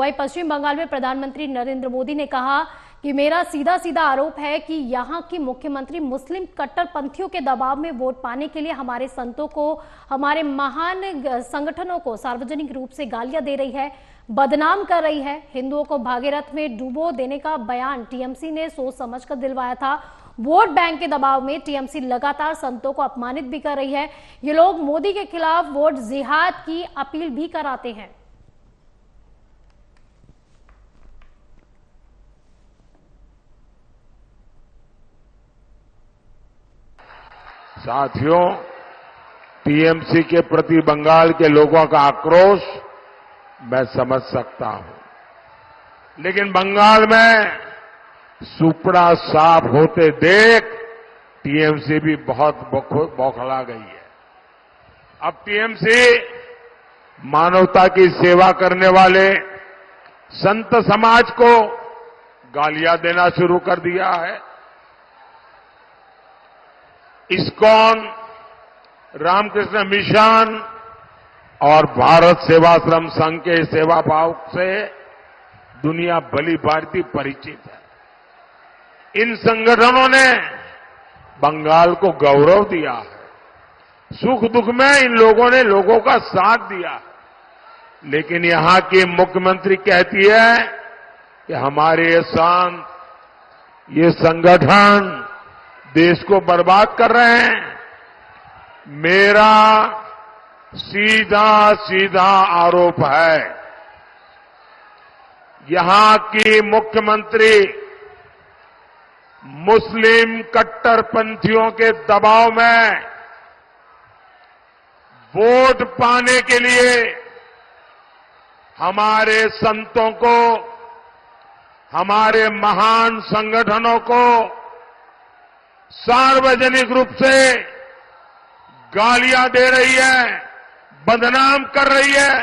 वहीं पश्चिम बंगाल में प्रधानमंत्री नरेंद्र मोदी ने कहा कि मेरा सीधा सीधा आरोप है कि यहां की मुख्यमंत्री मुस्लिम कट्टरपंथियों के दबाव में वोट पाने के लिए हमारे संतों को, हमारे महान संगठनों को सार्वजनिक रूप से गालियां दे रही है, बदनाम कर रही है। हिंदुओं को भागीरथ में डुबो देने का बयान टीएमसी ने सोच समझकर दिलवाया था। वोट बैंक के दबाव में टीएमसी लगातार संतों को अपमानित भी कर रही है। ये लोग मोदी के खिलाफ वोट जिहाद की अपील भी कराते हैं। साथियों, टीएमसी के प्रति बंगाल के लोगों का आक्रोश मैं समझ सकता हूं, लेकिन बंगाल में सुपड़ा साफ होते देख टीएमसी भी बहुत बौखला गई है। अब टीएमसी मानवता की सेवा करने वाले संत समाज को गालियां देना शुरू कर दिया है। इस्कॉन, रामकृष्ण मिशन और भारत सेवाश्रम संघ के सेवा भाव से दुनिया भली भांति परिचित है। इन संगठनों ने बंगाल को गौरव दिया है। सुख दुख में इन लोगों ने लोगों का साथ दिया, लेकिन यहां की मुख्यमंत्री कहती है कि हमारे ये संत, ये संगठन देश को बर्बाद कर रहे हैं। मेरा सीधा सीधा आरोप है, यहां की मुख्यमंत्री मुस्लिम कट्टरपंथियों के दबाव में वोट पाने के लिए हमारे संतों को, हमारे महान संगठनों को सार्वजनिक रूप से गालियां दे रही है, बदनाम कर रही है।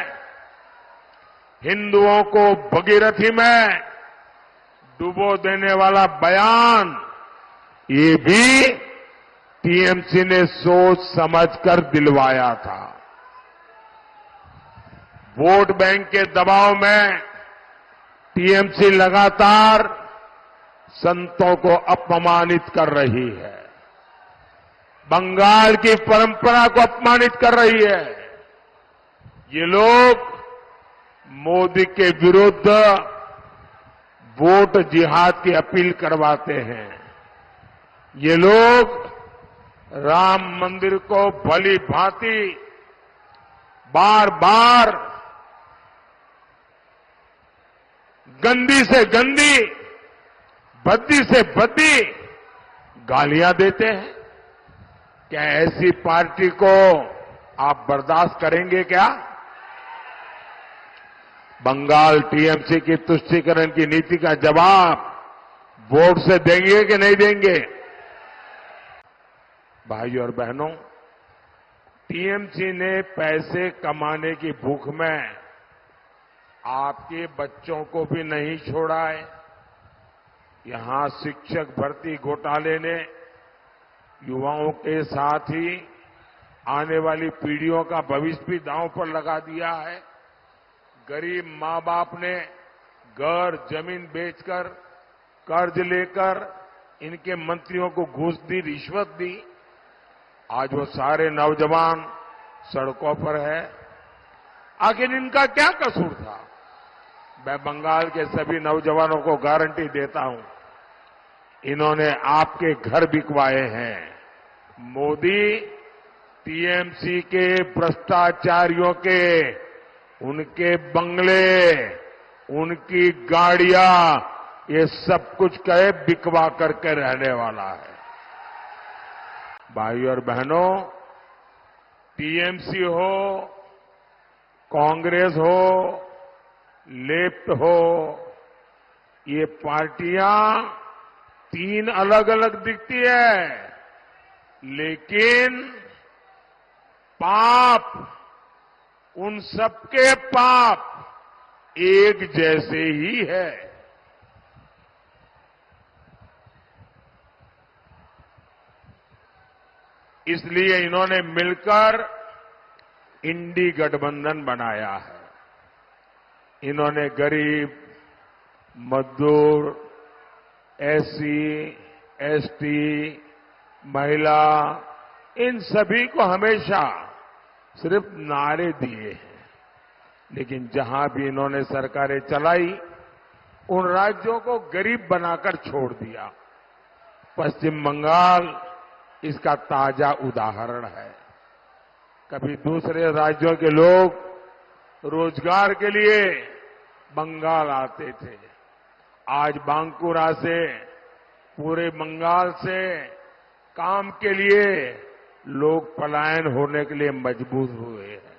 हिंदुओं को भगीरथी में डुबो देने वाला बयान ये भी टीएमसी ने सोच समझकर दिलवाया था। वोट बैंक के दबाव में टीएमसी लगातार संतों को अपमानित कर रही है, बंगाल की परंपरा को अपमानित कर रही है। ये लोग मोदी के विरुद्ध वोट जिहाद की अपील करवाते हैं। ये लोग राम मंदिर को भली भांति बार बार गंदी से गंदी, भद्दी से भद्दी गालियां देते हैं। क्या ऐसी पार्टी को आप बर्दाश्त करेंगे क्या? बंगाल टीएमसी की तुष्टीकरण की नीति का जवाब वोट से देंगे कि नहीं देंगे? भाइयों और बहनों, टीएमसी ने पैसे कमाने की भूख में आपके बच्चों को भी नहीं छोड़ा है। यहां शिक्षक भर्ती घोटाले ने युवाओं के साथ ही आने वाली पीढ़ियों का भविष्य भी दांव पर लगा दिया है। गरीब मां बाप ने घर जमीन बेचकर, कर्ज लेकर इनके मंत्रियों को घूस दी, रिश्वत दी। आज वो सारे नौजवान सड़कों पर है। आखिर इनका क्या कसूर था? मैं बंगाल के सभी नौजवानों को गारंटी देता हूं, इन्होंने आपके घर बिकवाए हैं। मोदी टीएमसी के भ्रष्टाचारियों के, उनके बंगले, उनकी गाड़ियां, ये सब कुछ कहे बिकवा करके रहने वाला है। भाइयों और बहनों, टीएमसी हो, कांग्रेस हो, लेफ्ट हो, ये पार्टियां तीन अलग अलग दिखती है, लेकिन पाप, उन सबके पाप एक जैसे ही है। इसलिए इन्होंने मिलकर इंडी गठबंधन बनाया है। इन्होंने गरीब, मजदूर, एससी, एसटी, महिला, इन सभी को हमेशा सिर्फ नारे दिए हैं। लेकिन जहां भी इन्होंने सरकारें चलाई, उन राज्यों को गरीब बनाकर छोड़ दिया। पश्चिम बंगाल इसका ताजा उदाहरण है। कभी दूसरे राज्यों के लोग रोजगार के लिए बंगाल आते थे। आज बांकुरा से, पूरे बंगाल से काम के लिए लोग पलायन होने के लिए मजबूर हुए हैं।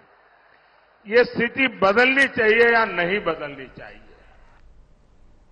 ये स्थिति बदलनी चाहिए या नहीं बदलनी चाहिए?